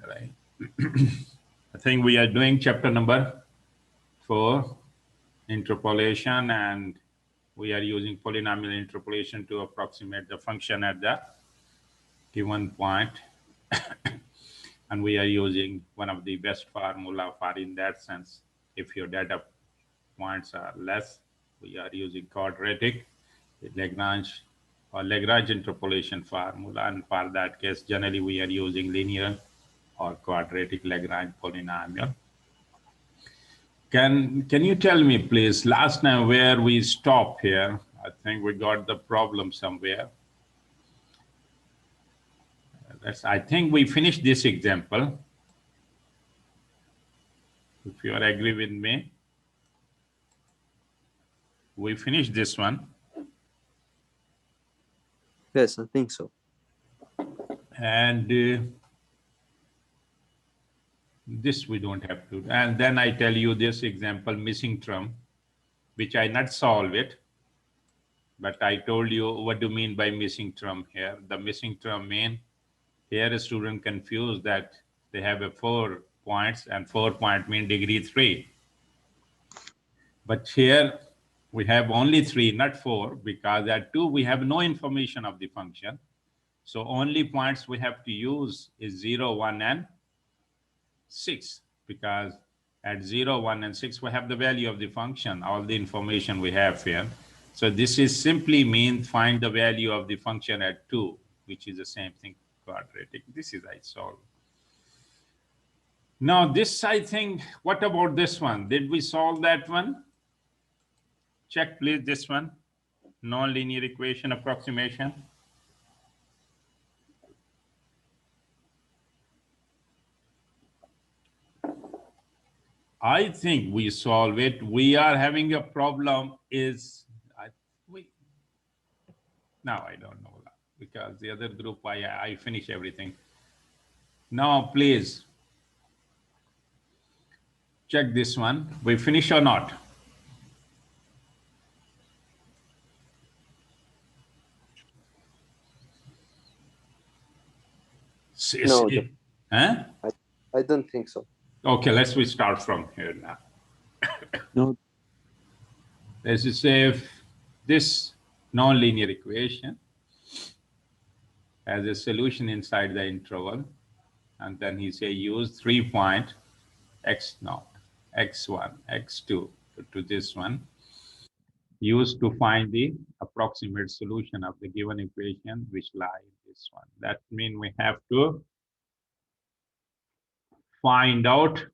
right? I think we are doing chapter number 4, interpolation, and we are using polynomial interpolation to approximate the function at the given point. And we are using one of the best formula for in that sense. If your data points are less, we are using quadratic, Lagrange or Lagrange interpolation formula. And for that case, generally we are using linear or quadratic Lagrange polynomial. Can you tell me, please, last time where we stopped here? I think we got the problem somewhere. I think we finished this example. If you agree with me, we finished this one. Yes, I think so. And this we don't have to. And then I tell you this example, missing term, which I not solve it. But I told you what do you mean by missing term here. The missing term mean here a student confused that they have a 4 points and 4 point mean degree 3. But here we have only 3, not 4, because at 2 we have no information of the function. So only points we have to use is 0, 1, and 6, because at 0, 1, and 6 we have the value of the function, all the information we have here. So this is simply mean find the value of the function at 2, which is the same thing, quadratic. This is I solve. Now this, I think, what about this one? Did we solve that one? Check please this one, non-linear equation approximation. I think we solve it. We are having a problem is, now I don't know, because the other group, I finish everything. Now, please, check this one. We finish or not? No, huh? I don't think so. Okay, we start from here now. No. Let's just say if this nonlinear equation has a solution inside the interval, and then he say use 3 point x0, x1, x2 to this one, used to find the approximate solution of the given equation, which lie in this one. That means we have to find out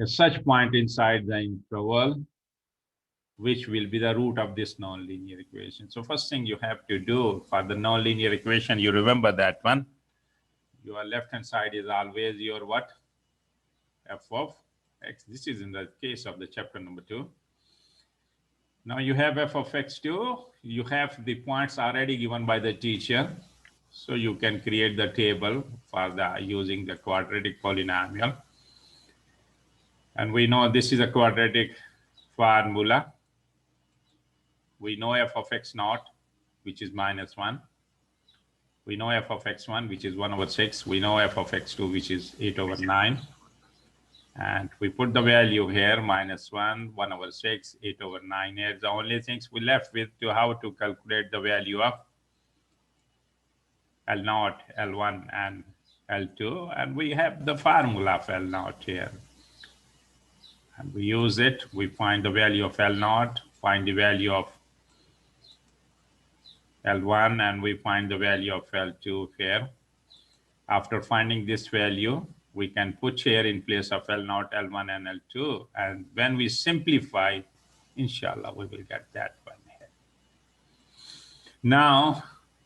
such point inside the interval, which will be the root of this nonlinear equation. So first thing you have to do for the nonlinear equation, you remember that one. Your left-hand side is always your what? F of x. This is in the case of the chapter number 2. Now you have f of x2. You have the points already given by the teacher. So you can create the table for the using the quadratic polynomial. And we know this is a quadratic formula. We know f of x0, which is -1. We know f of x1, which is 1/6. We know f of x2, which is 8/9. And we put the value here, -1, 1/6, 8/9 here. The only things we left with to how to calculate the value of L0, L1, and L2. And we have the formula of L0 here. And we use it. We find the value of L0, find the value of L1, and we find the value of L2 here. After finding this value, we can put here in place of L0, L1, and L2. And when we simplify, inshallah, we will get that one here. Now,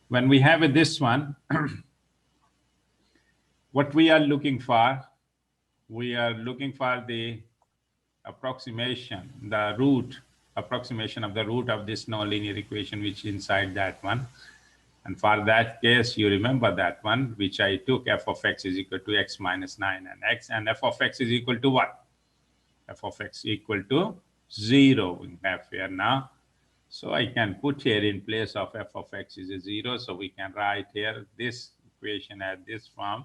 when we have this one, what we are looking for, we are looking for the approximation, the root, approximation of the root of this nonlinear equation, which is inside that one. And for that case, you remember that one, which I took f of x is equal to x minus 9 and x, and f of x is equal to what? F of x equal to 0 we have here now. So I can put here in place of f of x is a 0. So we can write here this equation at this form.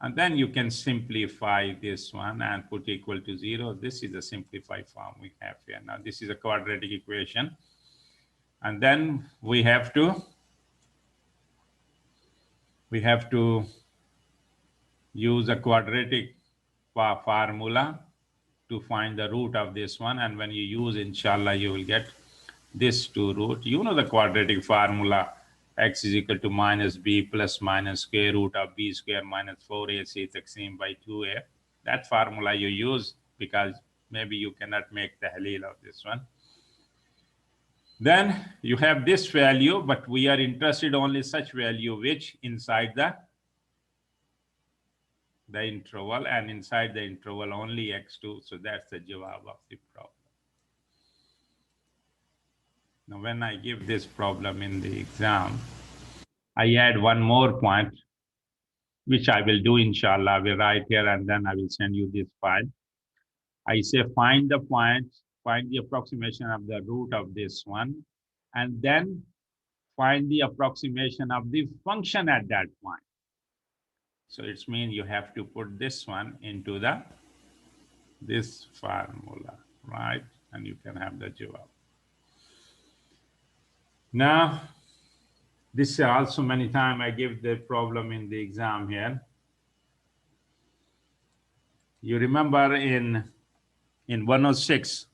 And then you can simplify this one and put equal to 0. This is a simplified form we have here. Now this is a quadratic equation. And then we have to use a quadratic formula to find the root of this one. And when you use, inshallah, you will get this 2 root. You know the quadratic formula, x is equal to minus b plus minus square root of b square minus 4ac taqseem by 2a. That formula you use because maybe you cannot make the halil of this one. Then you have this value, but we are interested only such value which inside the interval, and inside the interval only x2. So that's the jawab of the problem. Now, when I give this problem in the exam, I add one more point, which I will do, inshallah. I will write here and then I will send you this file. I say find the point, find the approximation of the root of this one, and then find the approximation of the function at that point. So it means you have to put this one into this formula, right? And you can have the jawab. Now, this is also many times I give the problem in the exam here. You remember in 106,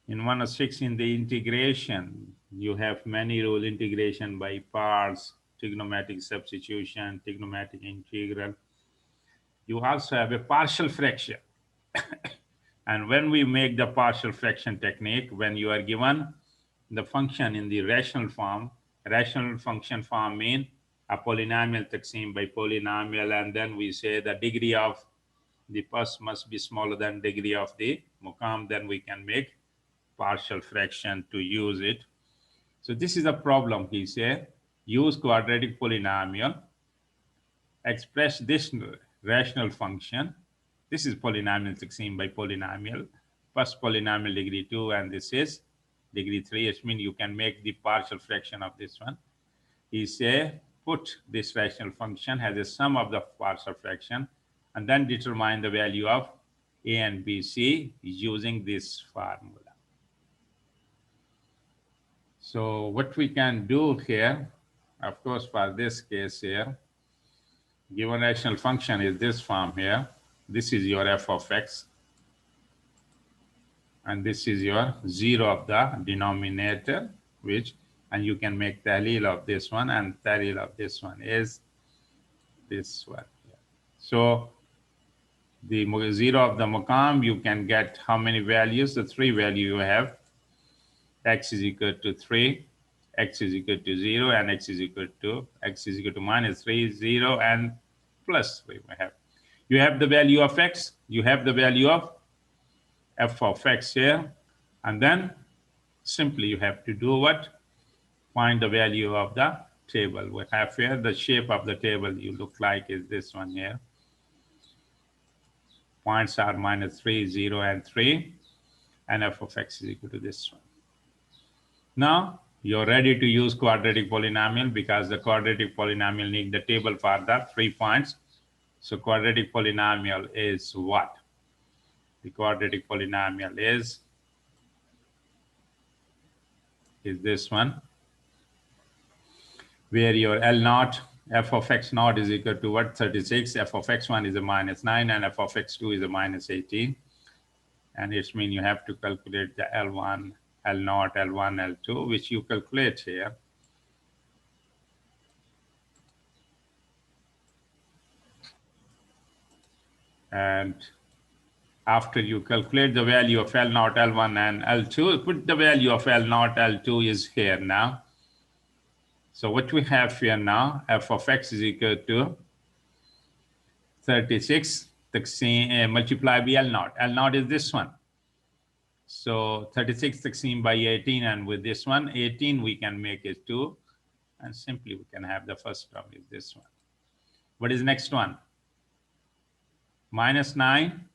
in the integration, you have many rule: integration by parts, trigonometric substitution, trigonometric integral. You also have a partial fraction. And when we make the partial fraction technique, when you are given the function in the rational form, rational function form mean a polynomial taqseem by polynomial, and then we say the degree of the first must be smaller than degree of the maqam, then we can make partial fraction to use it. So this is a problem. He said use quadratic polynomial, express this rational function. This is polynomial taqseem by polynomial, first polynomial degree 2, and this is degree 3. It means you can make the partial fraction of this one. He say put this rational function as a sum of the partial fraction and then determine the value of a and b, c using this formula. So what we can do here, of course, for this case here, given rational function is this form here. This is your f of x. And this is your 0 of the denominator, and you can make tahleel of this one, and tahleel of this one is this one here. So the 0 of the maqam, you can get how many values? The 3 value you have. X is equal to 3, x is equal to 0, and x is equal to minus 3, 0, and plus 3 we have. You have the value of x, you have the value of f of x here, and then simply you have to do what? Find the value of the table. We have here the shape of the table you look like is this one here. Points are minus 3, 0, and 3, and f of x is equal to this one. Now you're ready to use quadratic polynomial because the quadratic polynomial need the table for the 3 points. So quadratic polynomial is what? The quadratic polynomial is this one, where your L naught, f of x naught is equal to what? 36, f of x1 is a minus 9, and f of x2 is a minus 18. And it means you have to calculate the L1, L naught, L1, L2, which you calculate here. And after you calculate the value of L naught, L1, and L2, put the value of L naught, L2 is here now. So what we have here now, f of x is equal to 36 multiply by L naught. L naught is this one. So 36 16 by 18, and with this one, 18, we can make it 2. And simply we can have the first term is this one. What is next one? Minus 9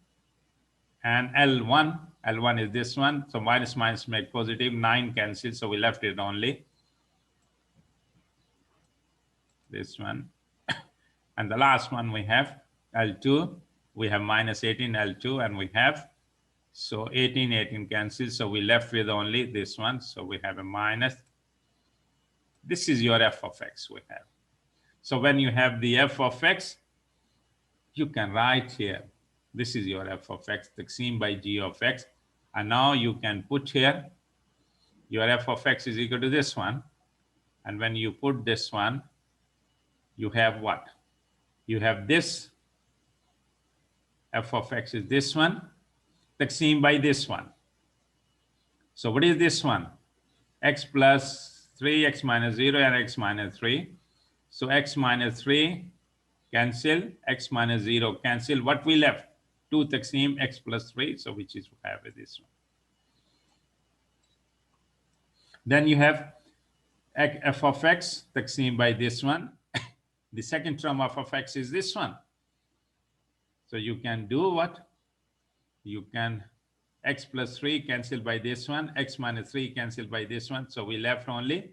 and L1. L1 is this one. So minus minus make positive. 9 cancels. So we left it only this one. And the last one we have L2, we have minus 18 L2, and we have, so 18 cancels, so we left with only this one, so we have a minus. This is your f of x we have. So when you have the f of x, you can write here, this is your f of x, taqsim by g of x, and now you can put here your f of x is equal to this one, and when you put this one, you have what? You have this f of x is this one, taqsim by this one. So what is this one? X plus 3, x minus 0, and x minus 3. So x minus 3 cancel, x minus 0 cancel. What we left? 2 taqsim x plus 3, so which is we have this one. Then you have f of x taqsim by this one. The second term of x is this one. So you can do what? You can x plus 3 cancel by this one, x minus 3 cancel by this one. So we left only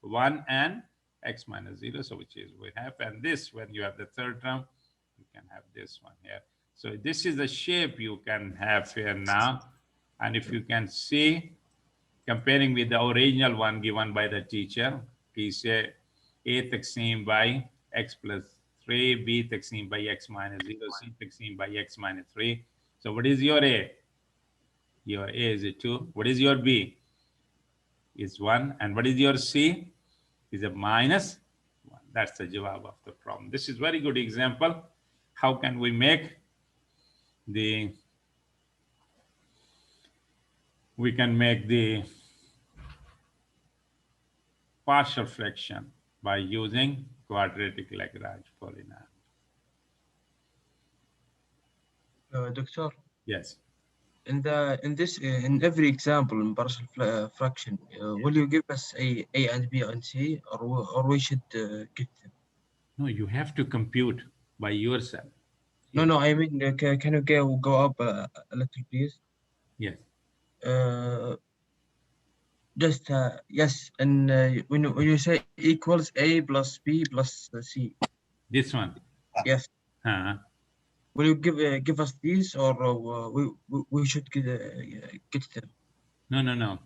1 and x minus 0, so which is we have. And this, when you have the third term, you can have this one here. So this is the shape you can have here now. And if you can see, comparing with the original one given by the teacher, he said a taqsim by x plus 3, b taqsim by x minus 0, c taqsim by x minus 3. So what is your a? Your a is a 2. What is your b? Is 1. And what is your c? Is a minus 1. That's the jawab of the problem. This is very good example. How can we make the, we can make the partial fraction by using quadratic Lagrange polynomial. Doctor, Yes. in every example in partial fraction, will you give us a and b and c, or we should get them? No, you have to compute by yourself. No, I mean, can you go up a little, please? Yes. Just yes, and when you say equals a plus b plus c. This one. Yes. Will you give us these, or we should get them? No.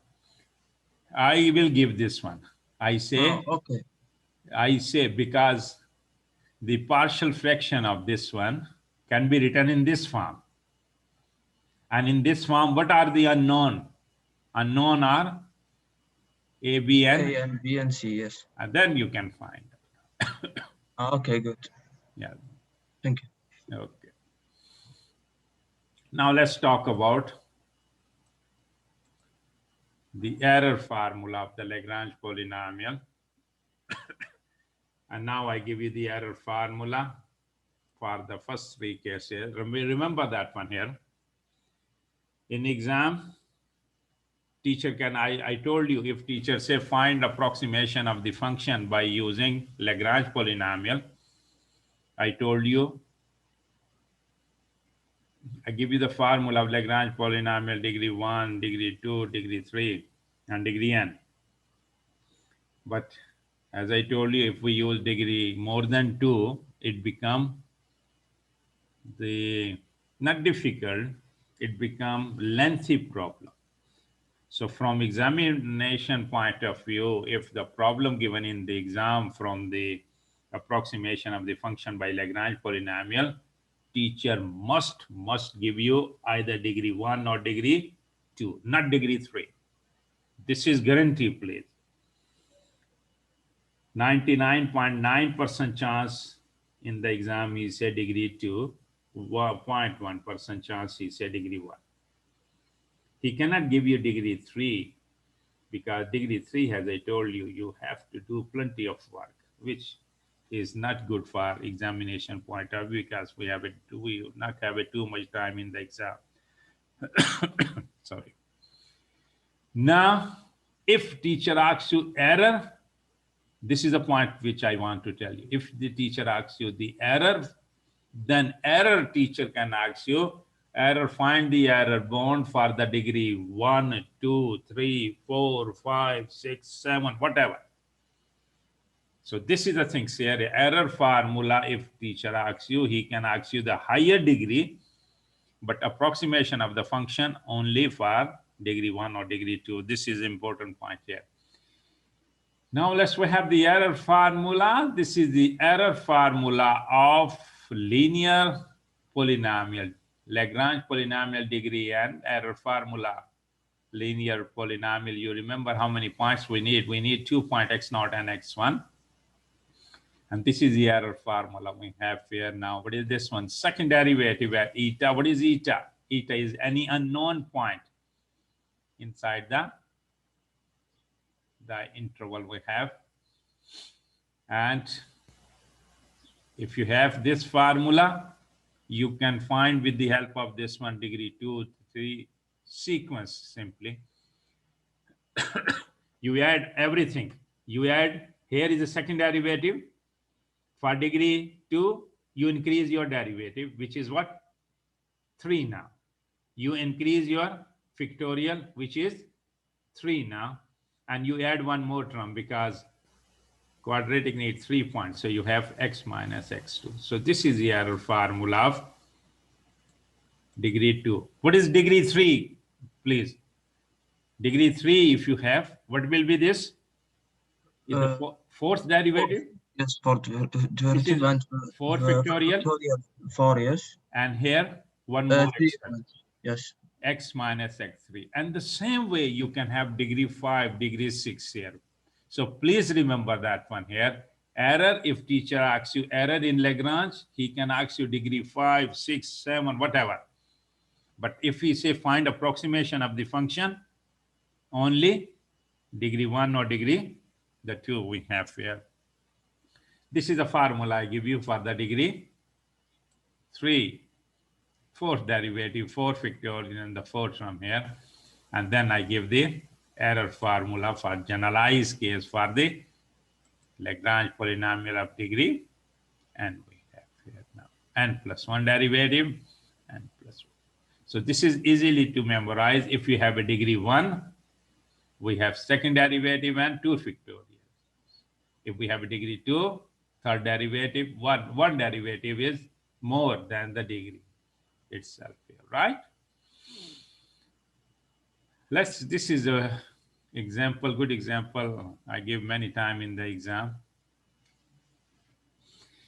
I will give this one. I say. Oh, okay. I say because the partial fraction of this one can be written in this form. And in this form, what are the unknown? Unknown are A, B, and A and B and C, yes. And then you can find. Okay, good. Yeah. Thank you. Okay. Now let's talk about the error formula of the Lagrange polynomial. And now I give you the error formula for the first three cases. Remember that one here. In exam, teacher can, I told you, if teacher say find approximation of the function by using Lagrange polynomial, I told you, I give you the formula of Lagrange polynomial degree 1, degree 2, degree 3, and degree n. But as I told you, if we use degree more than 2, it become the, not difficult, it become lengthy problem. So from examination point of view, if the problem given in the exam from the approximation of the function by Lagrange polynomial, teacher must give you either degree 1 or degree 2, not degree 3. This is guarantee, please. 99.9% chance in the exam he said degree 2, 0.1% chance he said degree 1. He cannot give you degree 3 because degree 3, as I told you, you have to do plenty of work, which is not good for examination point of view because we not have too much time in the exam. Sorry. Now, if teacher asks you error, this is a point which I want to tell you. If the teacher asks you the error, then error teacher can ask you, error, find the error bound for the degree 1, 2, 3, 4, 5, 6, 7, whatever. So this is the thing here, the error formula. If teacher asks you, he can ask you the higher degree, but approximation of the function only for degree 1 or degree 2. This is important point here. Now we have the error formula. This is the error formula of linear polynomial, Lagrange polynomial degree and error formula. Linear polynomial, you remember how many points we need? We need 2 point x0 and x1. And this is the error formula we have here now. What is this one? Second derivative at eta. What is eta? Eta is any unknown point inside the interval we have. And if you have this formula, you can find with the help of this one degree 2, 3 sequence simply. You add everything. You add, here is the second derivative. For degree 2, you increase your derivative, which is what? 3 now. You increase your factorial, which is 3 now. And you add one more term because quadratic needs 3 points. So you have x minus x2. So this is the error formula of degree 2. What is degree 3, please? Degree 3, if you have, what will be this? Is the fourth derivative? Yes, fourth derivative and 4 factorial. 4, yes. And here, one more. 3, yes. X minus x3. And the same way you can have degree 5, degree 6 here. So please remember that one here. Error, if teacher asks you error in Lagrange, he can ask you degree 5, 6, 7, whatever. But if he say find approximation of the function, only degree 1 or degree the 2 we have here. This is the formula I give you for the degree 3. Fourth derivative, 4 factorial, and the fourth term here. And then I give the error formula for generalized case for the Lagrange polynomial of degree. And we have here now n plus 1 derivative, n plus 1. So this is easily to memorize. If you have a degree 1, we have second derivative and 2 factorial. If we have a degree 2, third derivative, one derivative is more than the degree itself here, right? This is a example, good example I give many times in the exam.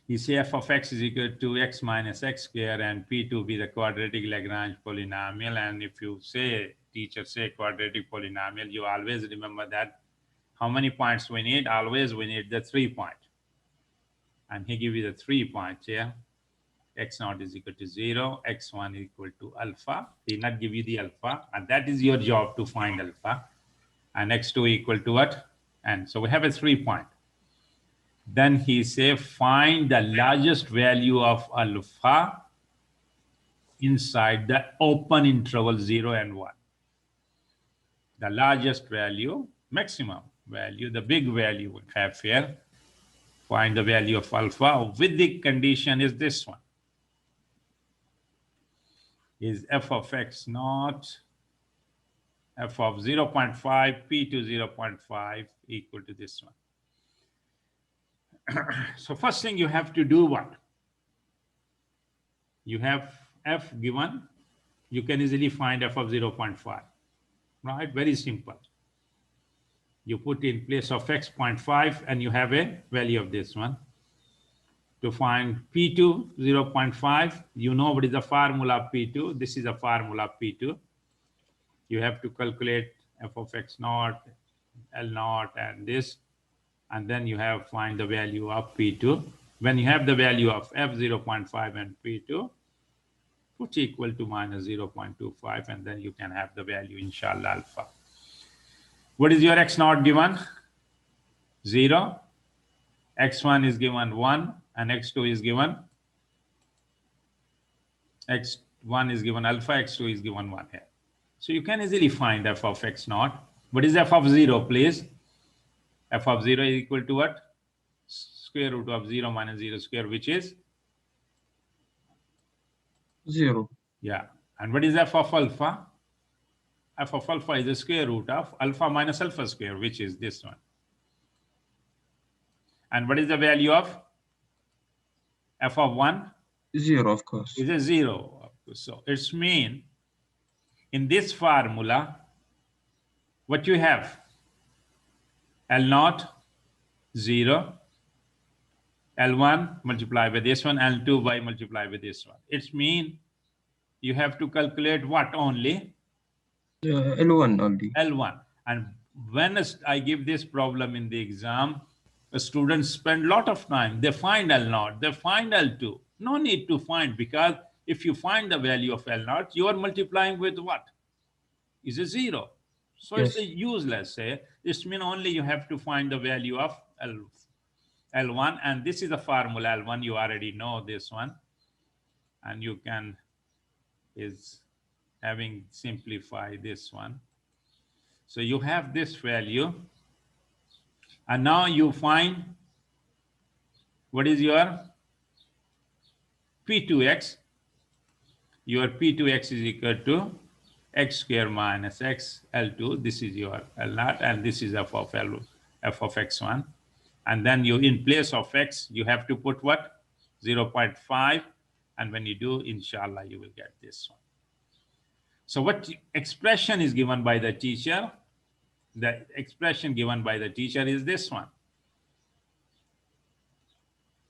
You say f of x is equal to x minus x square and p2 be the quadratic Lagrange polynomial. And if you say, teacher say quadratic polynomial, you always remember that how many points we need? Always we need the 3 point. And he give you the 3 points here. X0 is equal to 0, x1 is equal to alpha. He not give you the alpha, and that is your job to find alpha. And x2 equal to what? And so we have a 3 point. Then he say find the largest value of alpha inside the open interval 0 and 1. The largest value, maximum value, the big value we have here. Find the value of alpha with the condition is this one. Is f of x naught, f of 0.5, p to 0.5 equal to this one. So first thing you have to do what? You have f given, you can easily find f of 0.5, right? Very simple. You put in place of x 0.5 and you have a value of this one. To find P2, 0.5, you know what is the formula of P2. This is the formula of P2. You have to calculate f of x naught, L naught, and this. And then you have find the value of P2. When you have the value of f 0.5 and P2, put equal to minus 0.25, and then you can have the value, inshallah, alpha. What is your x naught given? 0. X1 is given 1. And x2 is given, x1 is given alpha, x2 is given 1 here. So you can easily find f of x naught. What is f of 0, please? F of 0 is equal to what? Square root of 0 minus 0 square, which is? 0. Yeah. And what is f of alpha? F of alpha is the square root of alpha minus alpha square, which is this one. And what is the value of f of 1? 0, of course. Is a 0. So it's mean in this formula, what you have? L0, 0. L1 multiply by this one, L2 by multiply with this one. It's mean you have to calculate what only? L1 only. L1. And when I give this problem in the exam, the students spend a lot of time. They find L0, they find L2. No need to find, because if you find the value of L0, you are multiplying with what? Is a 0. So Yes. it's a useless. This means only you have to find the value of L1, and this is the formula L1. You already know this one, and you can is having simplify this one. So you have this value, and now you find what is your P2x. Your P2x is equal to x square minus x L2. This is your L0, and this is f of x1. And then you, in place of x, you have to put what? 0.5. And when you do, inshallah, you will get this one. So what expression is given by the teacher? The expression given by the teacher is this one.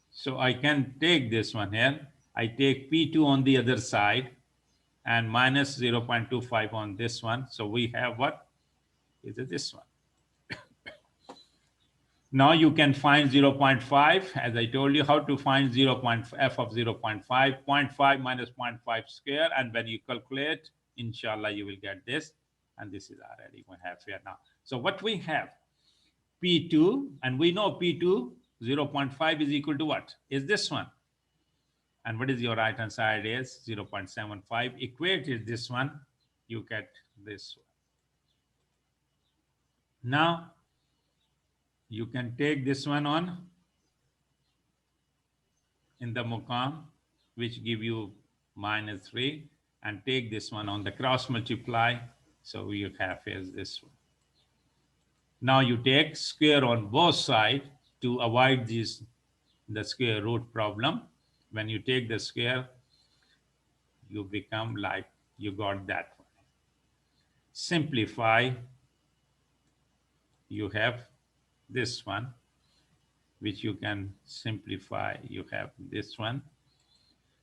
So I can take this one here. I take P2 on the other side and minus 0.25 on this one. So we have what? Is it this one? Now you can find 0.5. As I told you how to find f of 0.5, 0.5 minus 0.5 square. And when you calculate, inshallah, you will get this. And this is already we have here now. So what we have? P2, and we know P2, 0.5 is equal to what? Is this one. And what is your right hand side is 0.75. Equate is this one. You get this one. Now, you can take this one on in the Muqam, which give you minus 3, and take this one on the cross multiply. So you have is this one. Now you take square on both sides to avoid this, the square root problem. When you take the square, you become like you got that one. Simplify, you have this one, which you can simplify. You have this one.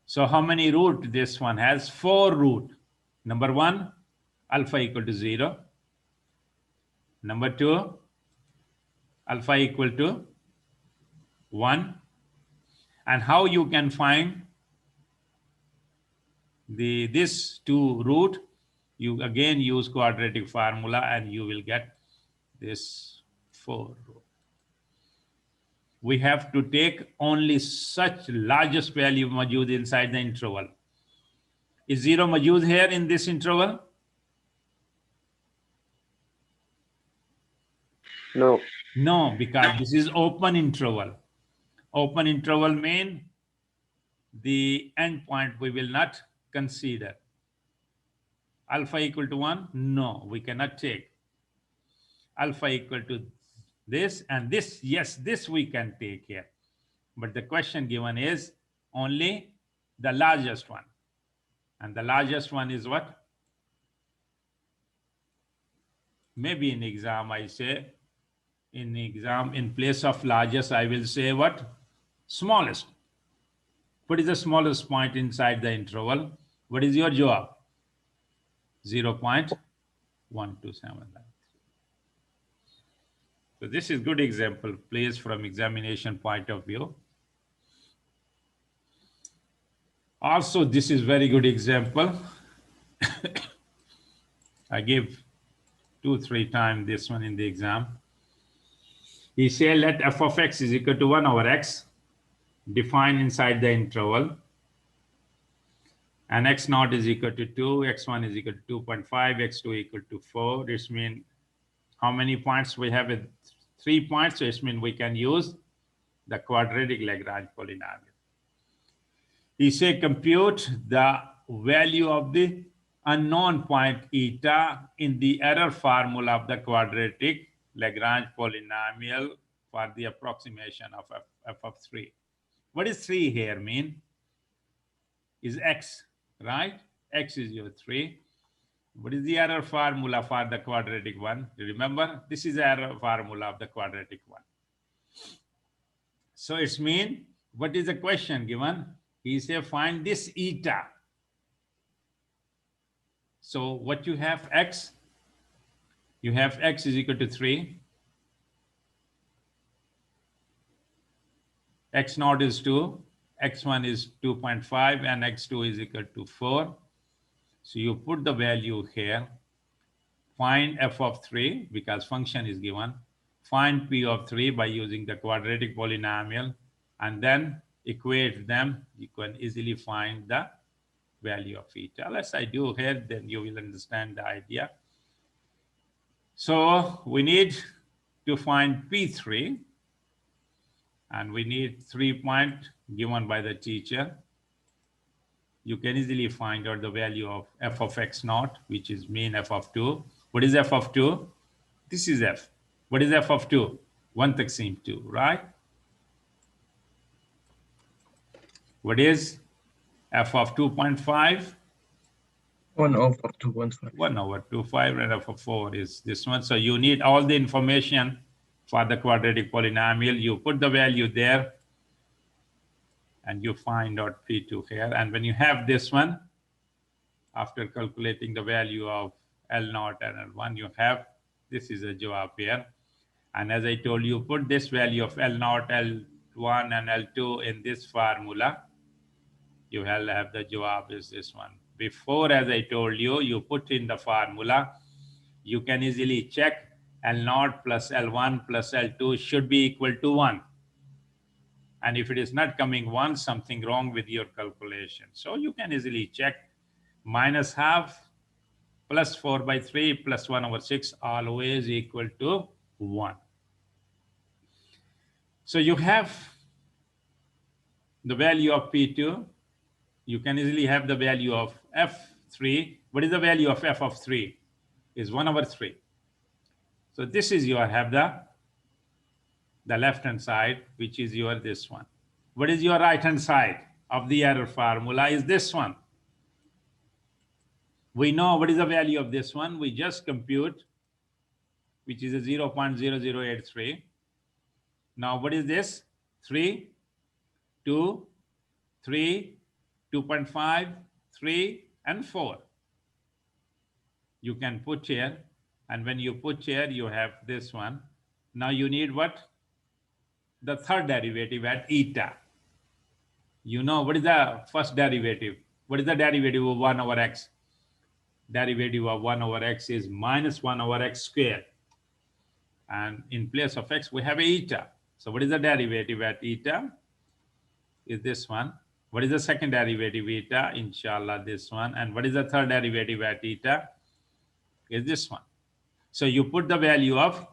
So how many root this one has? 4 root. Number 1, alpha equal to 0. Number 2, alpha equal to 1. And how you can find this 2 root? You again use quadratic formula and you will get this 4 root. We have to take only such largest value majud inside the interval. Is 0 majud here in this interval? No. No, because this is open interval. Open interval means the endpoint we will not consider. Alpha equal to 1? No, we cannot take. Alpha equal to this and this, yes, this we can take here. But the question given is only the largest one. And the largest one is what? Maybe in exam I say, in exam, in place of largest, I will say what? Smallest. What is the smallest point inside the interval? What is your job? 0.1279. So this is good example, please, from examination point of view. Also, this is very good example. I give 2-3 times this one in the exam. He said let f of x is equal to 1 over x, defined inside the interval, and x naught is equal to 2, x1 is equal to 2.5, x2 equal to 4. This means how many points we have? 3 points. So this means we can use the quadratic Lagrange polynomial. He said compute the value of the unknown point eta in the error formula of the quadratic Lagrange polynomial for the approximation of f of 3. What is 3 here mean? Is x, right? X is your 3. What is the error formula for the quadratic one? Remember, this is the error formula of the quadratic one. So it's mean, what is the question given? He said find this eta. So what you have x, you have x is equal to 3. X naught is 2, x1 is 2.5, and x2 is equal to 4. So you put the value here, find f of 3 because function is given, find p of 3 by using the quadratic polynomial, and then equate them. You can easily find the value of eta. As I do here, then you will understand the idea. So we need to find p3, and we need 3 points given by the teacher. You can easily find out the value of f of x naught, which is mean f of 2. What is f of 2? This is f. What is f of 2? 1 taksim 2, right? What is f of 2.5? 1 over 2.5. 1 over 2.5, and f of 4 is this one. So you need all the information for the quadratic polynomial. You put the value there, and you find out P2 here. And when you have this one, after calculating the value of L0 and L1, you have, this is a jawab here. And as I told you, put this value of L0, L1, and L2 in this formula. You will have the jawab is this one. Before, as I told you, you put in the formula. You can easily check L0 plus L1 plus L2 should be equal to 1. And if it is not coming 1, something wrong with your calculation. So you can easily check minus half plus 4 by 3 plus 1 over 6 always equal to 1. So you have the value of P2. You can easily have the value of F3. What is the value of F of 3? Is 1 over 3. So this is your have the left hand side, which is your this one. What is your right hand side of the error formula is this one. We know what is the value of this one. We just compute, which is a 0.0083. Now what is this? 3, 2, 3, 2.5, 3, and 4. You can put here, and when you put here, you have this one. Now you need what? The third derivative at eta. You know what is the first derivative? What is the derivative of 1 over x? Derivative of 1 over x is minus 1 over x squared. And in place of x, we have eta. So what is the derivative at eta? Is this one. What is the second derivative eta? Inshallah, this one. And what is the third derivative at eta? Is this one. So you put the value of,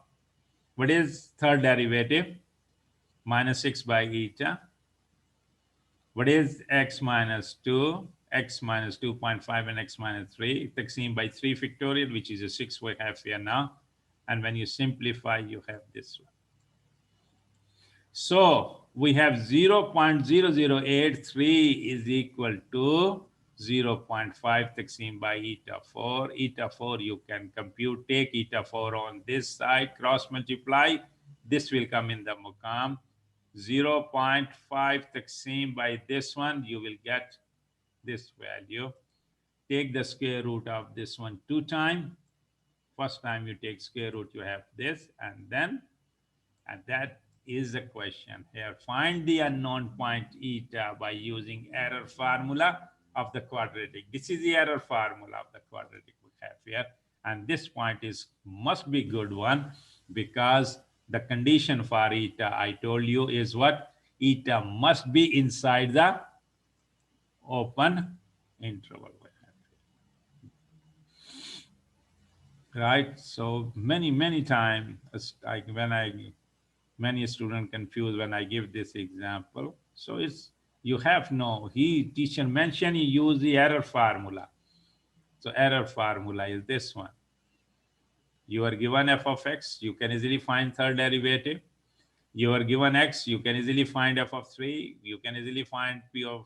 what is third derivative? Minus 6 by eta. What is x minus 2? X minus 2.5 and x minus 3. Taksim by 3 factorial, which is a 6 we have here now. And when you simplify, you have this one. So we have 0.0083 is equal to 0.5 taksim by eta 4. Eta 4 you can compute. Take eta 4 on this side, cross multiply. This will come in the maqam. 0.5 taksim by this one, you will get this value. Take the square root of this one 2 times. First time you take square root, you have this, and then, and that is the question here. Find the unknown point eta by using error formula of the quadratic. This is the error formula of the quadratic we have here. And this point is must be good one, because the condition for eta I told you is what? Eta must be inside the open interval. Right? So many times, many students confused when I give this example. So it's, you have no, teacher mentioned he use the error formula. So error formula is this one. You are given f of x, you can easily find third derivative. You are given x, you can easily find f of 3, you can easily find p of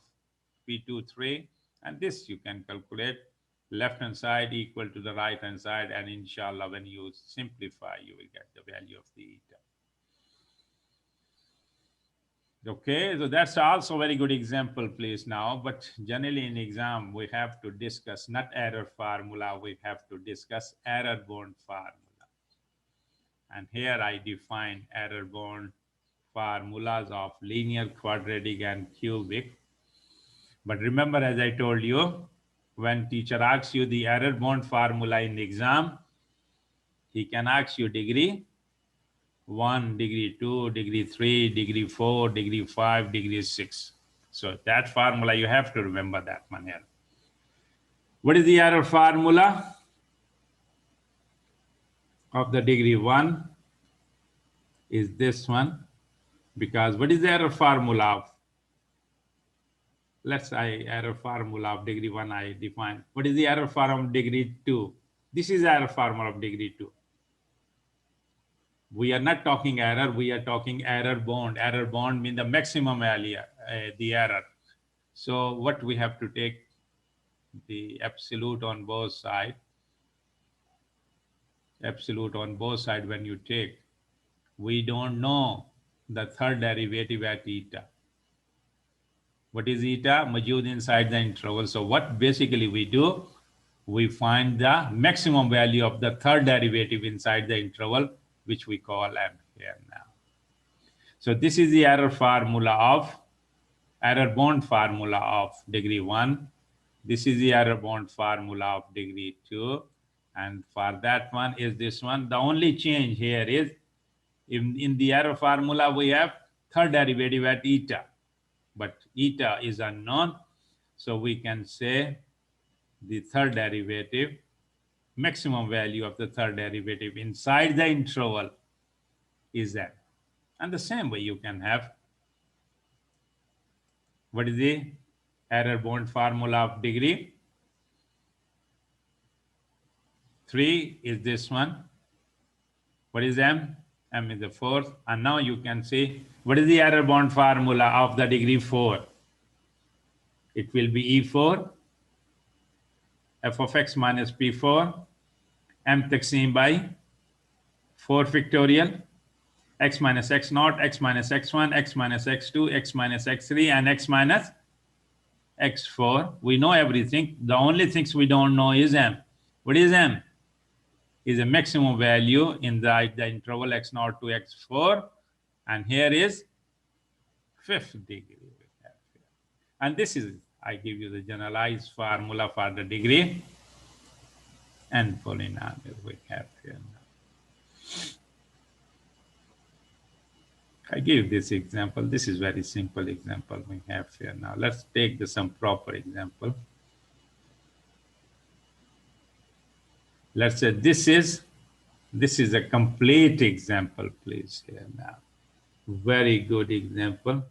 p2 3, and this you can calculate left hand side equal to the right hand side, and inshallah when you simplify you will get the value of the eta. Okay, so that's also very good example, please now. But generally in exam, we have to discuss not error formula, we have to discuss error bound formula. And here I define error bound formulas of linear, quadratic, and cubic. But remember, as I told you, when teacher asks you the error bound formula in the exam, he can ask you degree 1, degree 2, degree 3, degree 4, degree 5, degree 6. So that formula, you have to remember that one here. What is the error formula of the degree 1? Is this one. Because what is the error formula of? Let's say error formula of degree 1 I define. What is the error formula of degree 2? This is error formula of degree 2. We are not talking error, we are talking error bound. Error bound means the maximum value, the error. So what we have to take the absolute on both sides. Absolute on both sides when you take, we don't know the third derivative at eta. What is eta? Majud inside the interval. So what basically we do, we find the maximum value of the third derivative inside the interval, which we call m here now. So this is the error formula of error bound formula of degree 1. This is the error bound formula of degree 2. And for that one is this one. The only change here is in the error formula, we have third derivative at eta, but eta is unknown. So we can say the third derivative, maximum value of the third derivative inside the interval is n. And the same way you can have, what is the error bound formula of degree 3 is this one. What is m? M is the fourth. And now you can see what is the error bound formula of the degree 4? It will be E4, f of x minus P4, m taqseem by 4 factorial, x minus x naught, x minus x1, x minus x2, x minus x3, and x minus x4. We know everything. The only things we don't know is m. What is m? Is a maximum value in the interval x0 to x4, and here is 5th degree. And this is, I give you the generalized formula for the degree and polynomial we have here now. I give this example. This is very simple example we have here now. Let's take some proper example. Let's say this is a complete example, please, here now. Very good example.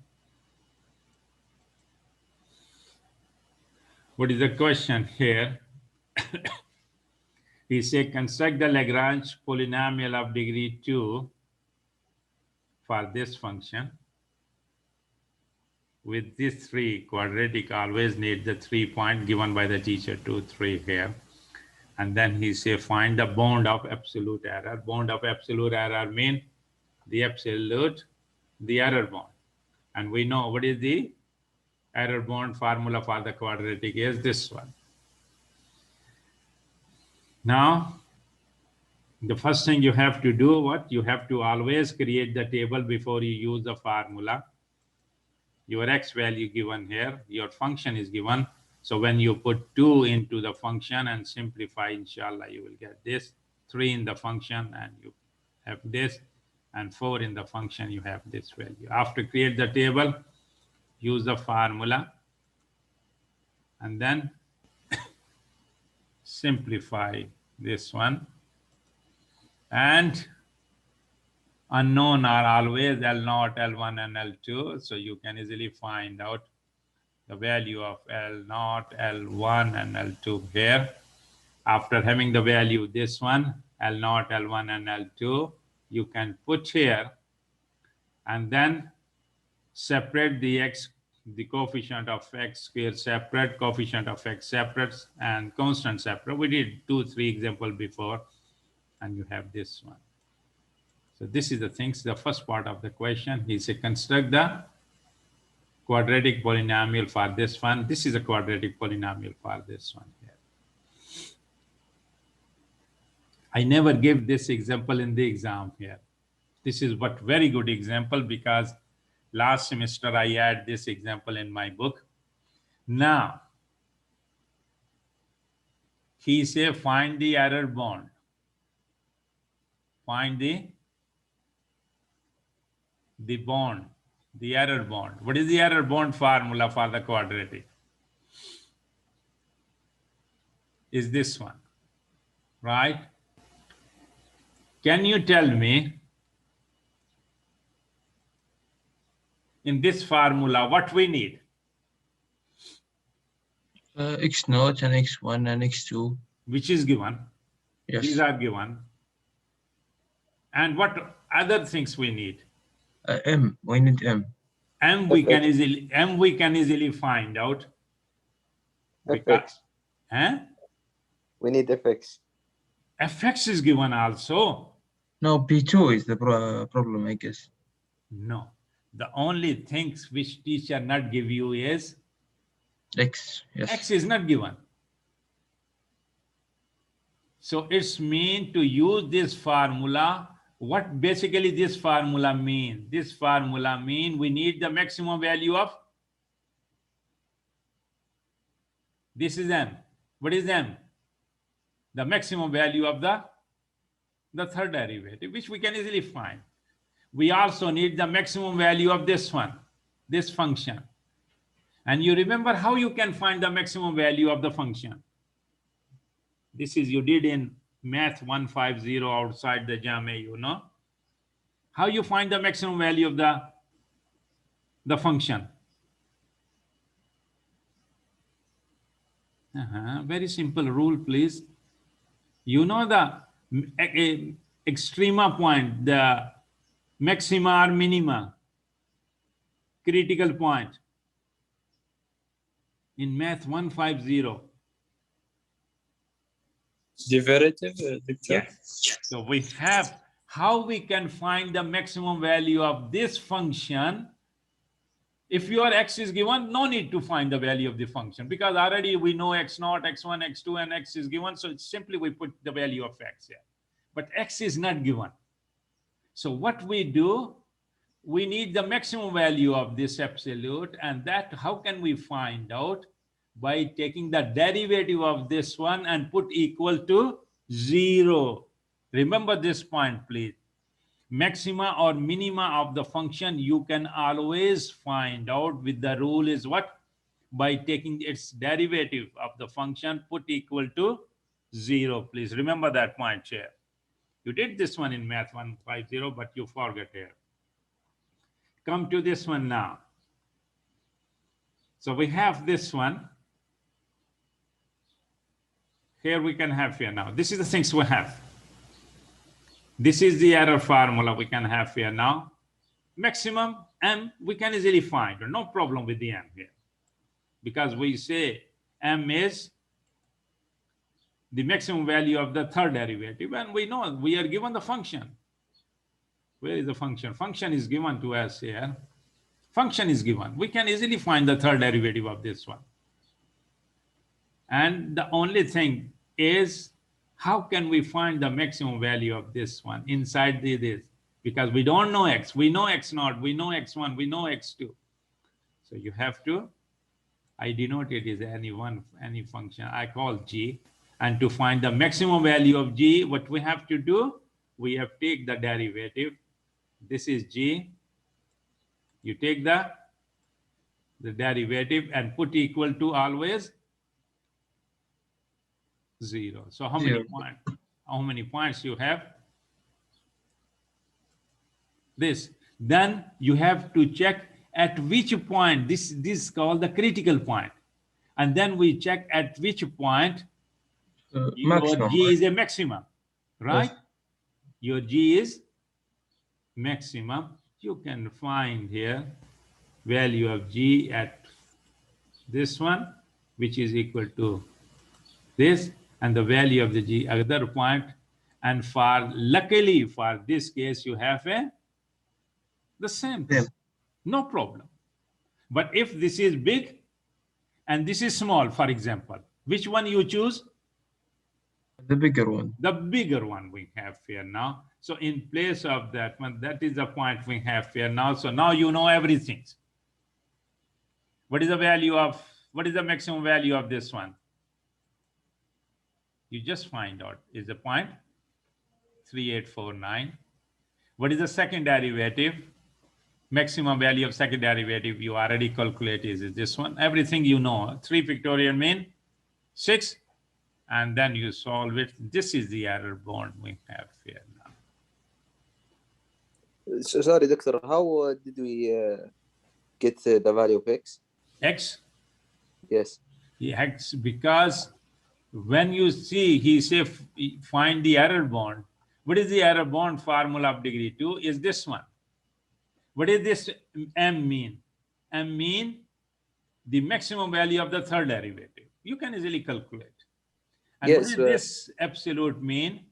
What is the question here? He said, construct the Lagrange polynomial of degree 2 for this function. With these 3 quadratic, always need the 3 point given by the teacher, 2, 3 here. And then he say, find the bound of absolute error. Bound of absolute error mean the absolute, the error bound. And we know what is the error bound formula for the quadratic is this one. Now, the first thing you have to do, what? You have to always create the table before you use the formula. Your x value given here, your function is given. So when you put 2 into the function and simplify, inshallah, you will get this. 3 in the function and you have this, and 4 in the function, you have this value. After create the table, use the formula, and then simplify this one. And unknown are always L0, L1, and L2. So you can easily find out the value of L0, L1, and L2 here. After having the value, this one, L0, L1, and L2, you can put here and then separate the x, the coefficient of x squared separate, coefficient of x separate, and constant separate. We did 2-3 examples before, and you have this one. So this is the things, the first part of the question. He said construct the quadratic polynomial for this one. This is a quadratic polynomial for this one here. I never gave this example in the exam here. This is what very good example, because last semester I had this example in my book. Now, he said find the error bond. Find the bond, the error bond. What is the error bond formula for the quadratic? Is this one, right? Can you tell me in this formula what we need? x0 and x1 and x2. Which is given. Yes. These are given. And what other things we need? M. We need M. M we can easily find out. fx. Huh? We need fx. Fx is given also. No, P2 is the problem, I guess. No. The only things which teacher not give you is X. Yes. X is not given. So it's mean to use this formula. What basically this formula mean? This formula mean we need the maximum value of, this is M. What is M? The maximum value of the third derivative, which we can easily find. We also need the maximum value of this one, this function. And you remember how you can find the maximum value of the function? This is you did in math 150 outside the JAMA, you know. How you find the maximum value of the function? Very simple rule, please. You know the extrema point, the maxima or minima, critical point. In math 150. Derivative, Yeah. So we have how we can find the maximum value of this function. If your x is given, no need to find the value of the function, because already we know x0, x1, x2, and x is given. So it's simply we put the value of x here. But x is not given. So what we do, we need the maximum value of this absolute, and that how can we find out? By taking the derivative of this one and put equal to 0. Remember this point, please. Maxima or minima of the function you can always find out with the rule is what? By taking its derivative of the function, put equal to 0. Please remember that point here. You did this one in math 150, but you forget here. Come to this one now. So we have this one. Here we can have here now. This is the things we have. This is the error formula we can have here now. Maximum M we can easily find. No problem with the M here. Because we say M is the maximum value of the third derivative. And we know we are given the function. Where is the function? Function is given to us here. Function is given. We can easily find the third derivative of this one. And the only thing is, how can we find the maximum value of this one inside this? Because we don't know x. We know x0, we know x1, we know x2. So you have to, I denote it as any function. I call g. And to find the maximum value of g, what we have to do, we have to take the derivative. This is g. You take the derivative and put equal to always 0. So how many points? How many points you have? This. Then you have to check at which point, this is called the critical point. And then we check at which point your g is a maximum, right? Yes. Your g is maximum. you can find here value of G at this one, which is equal to this, and the value of the G other point. And for luckily for this case, you have the same thing. Same. No problem. But if this is big and this is small, for example, which one you choose? The bigger one. The bigger one we have here now. So in place of that one, that is the point we have here now. So now you know everything. What is the value of, what is the maximum value of this one? You just find out is the point 3849. What is the second derivative? Maximum value of second derivative you already calculated is this one. Everything you know. 3 factorial mean 6. And then you solve it. This is the error bond we have here now. So, sorry, Doctor, how did we get the value of X? X? Yes. X, because when you see, he say find the error bond. What is the error bond formula of degree 2? Is this one. What is this M mean? M mean the maximum value of the third derivative. You can easily calculate. And yes, what is this absolute mean?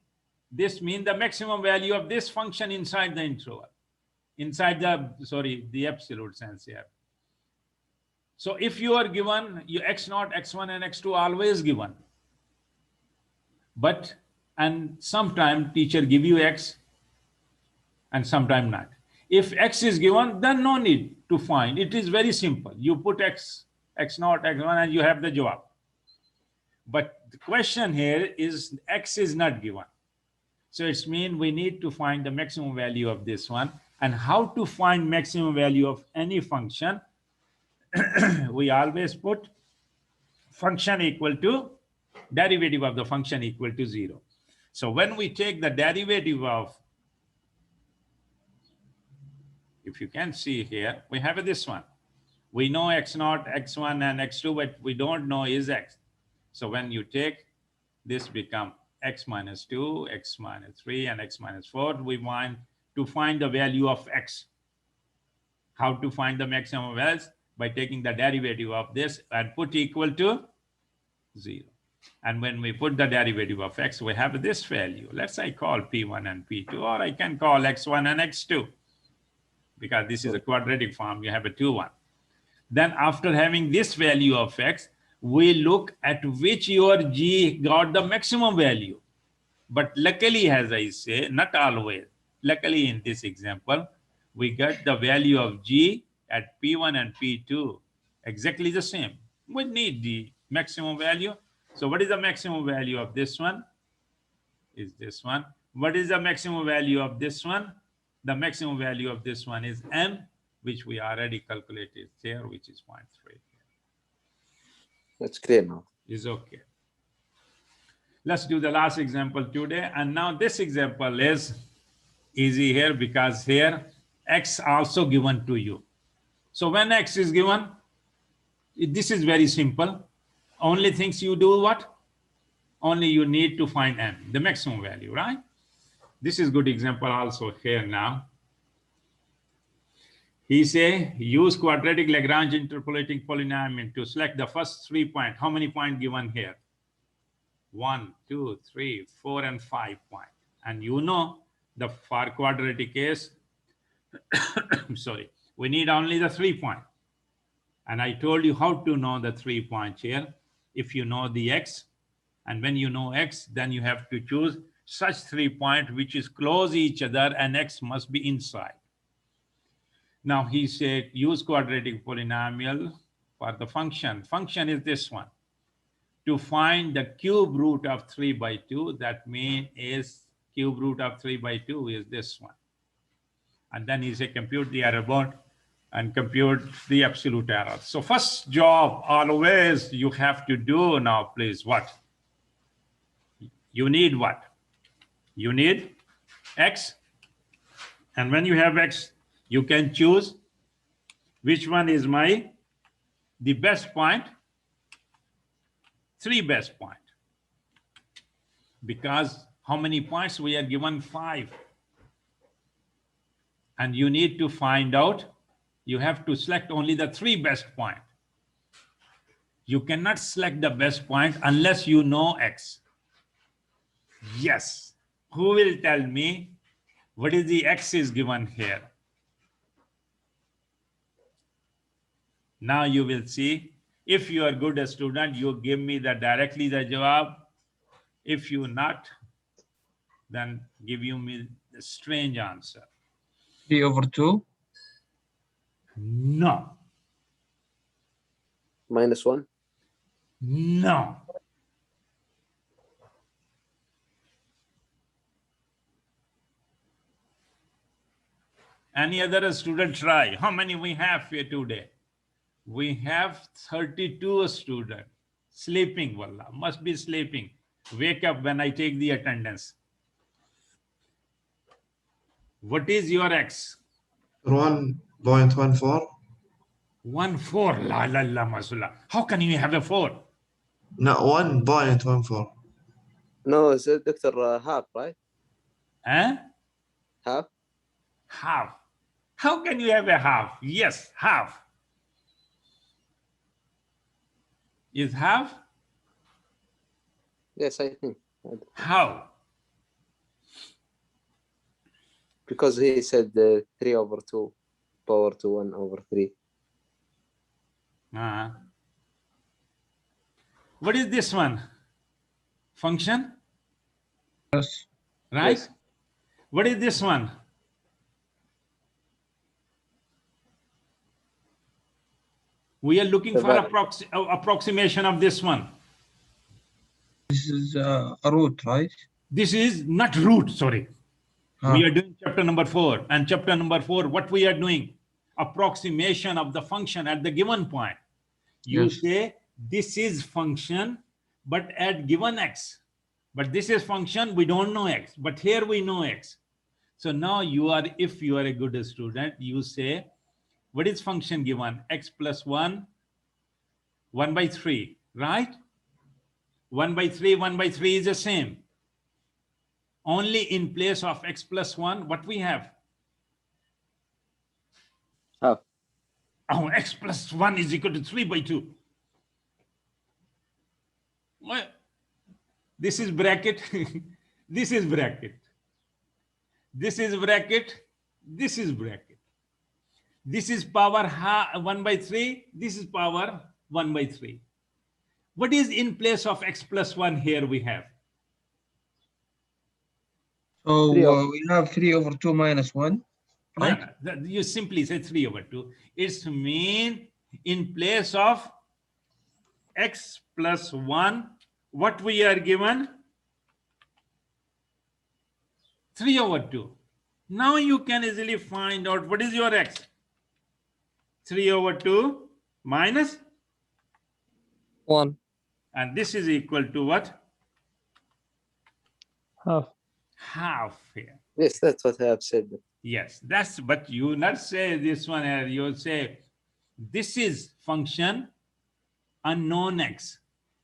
This means the maximum value of this function inside the interval. Inside the absolute sense here. So if you are given you x0, x1, and x2 always given. But, and sometime teacher give you x and sometime not. If x is given, then no need to find. It is very simple. You put x, x0, x1, and you have the jawab. But the question here is x is not given. So it's mean we need to find the maximum value of this one. And how to find maximum value of any function? We always put function equal to derivative of the function equal to 0. So when we take the derivative of, if you can see here, we have this one. We know x0, x1, and x2, but we don't know is x. So when you take this become x minus 2, x minus 3, and x minus 4, we want to find the value of x. How to find the maximum values? By taking the derivative of this and put equal to 0. And when we put the derivative of x, we have this value. Let's say call P1 and P2, or I can call x1 and x2. Because this is a quadratic form, you have a 2, 1. Then after having this value of x, we look at which your G got the maximum value. But luckily, as I say, not always. Luckily in this example, we got the value of G at P1 and P2 exactly the same. We need the maximum value. So what is the maximum value of this one? Is this one. What is the maximum value of this one? The maximum value of this one is M, which we already calculated there, which is 0.3. That's clear now. Is okay. Let's do the last example today. And now this example is easy here because here x also given to you. So when x is given, this is very simple. Only things you do what? Only you need to find n, the maximum value, right? This is good example also here now. He say use quadratic Lagrange interpolating polynomial to select the first 3 points. How many points given here? 1, 2, 3, 4, and 5 points. And you know the for quadratic case, sorry, we need only the 3 points. And I told you how to know the 3 points here. If you know the x, and when you know x, then you have to choose such 3 points which is close each other and x must be inside. Now he said use quadratic polynomial for the function. Function is this one. To find the cube root of 3 by 2, that means is cube root of 3 by 2 is this one. And then he said compute the error bond and compute the absolute error. So first job always you have to do now, please, what? You need what? You need x. And when you have x, you can choose which one is the best point, 3 best point. Because how many points we are given? 5. And you need to find out, you have to select only the 3 best point. You cannot select the best point unless you know X. Yes. Who will tell me what is the X is given here? Now you will see. If you are good a student, you give me directly the jawab. If you not, then give you me the strange answer. 3/2. No. -1. No. Any other student try? How many we have here today? We have 32 students sleeping. Wallah, must be sleeping. Wake up when I take the attendance. What is your X? 1.14. 1.4. La la la masula. How can you have a 4? No, 1.14. No, it's Dr. Half, right? Eh? Half. Half. How can you have a half? Yes, half. Is half? Yes, I think. How? Because he said 3/2 power to 1/3. What is this one? Function? Yes. Right? Yes. What is this one? We are looking for approximation of this one. This is a root, right? This is not root, sorry. We are doing chapter number 4. And chapter number 4, what we are doing? Approximation of the function at the given point. You say this is function, but at given X. But this is function, we don't know X. But here we know X. So now you are, if you are a good student, you say, what is function given? X plus 1, 1/3, right? 1/3, 1/3 is the same. Only in place of X plus 1, what we have? Half. Oh, X plus 1 is equal to 3/2. Well, this is bracket. This is bracket. This is bracket. This is bracket. This is power 1/3. This is power 1/3. What is in place of X plus 1 here we have? So we have 3/2 minus 1, right? You simply say 3/2. It's mean in place of X plus 1, what we are given? 3/2. Now you can easily find out what is your X. 3/2 minus 1. And this is equal to what? Half. Half here. Yes, that's what I have said. Yes, that's, but you not say this one here. You say this is function unknown X.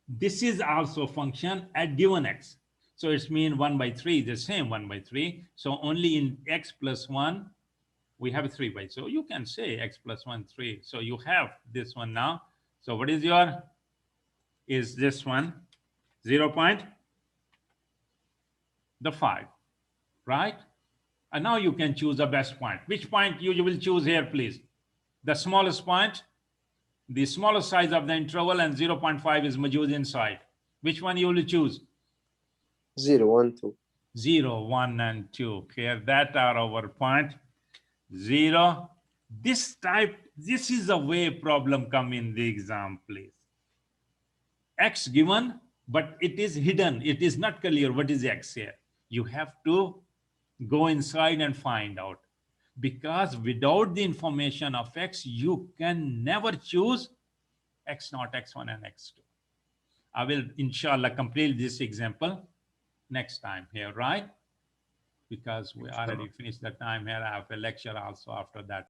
This is also function at given X. So it's mean 1/3 is the same 1/3. So only in X plus 1, we have 3/. So you can say X plus 1, 3. So you have this one now. So what is your, is this one 0.5, right? And now you can choose the best point. Which point you will choose here, please? The smallest point, the smallest size of the interval, and 0.5 is Majood inside. Which one you will choose? 0, 1, 2. 0, 1, and 2. Here, that are our point. 0. This type, this is the way problem come in the exam, please. X given, but it is hidden. It is not clear what is X here. You have to go inside and find out. Because without the information of X, you can never choose X0, X1, and X2. I will, inshallah, complete this example next time here, right? Because we already finished the time here. I have a lecture also after that.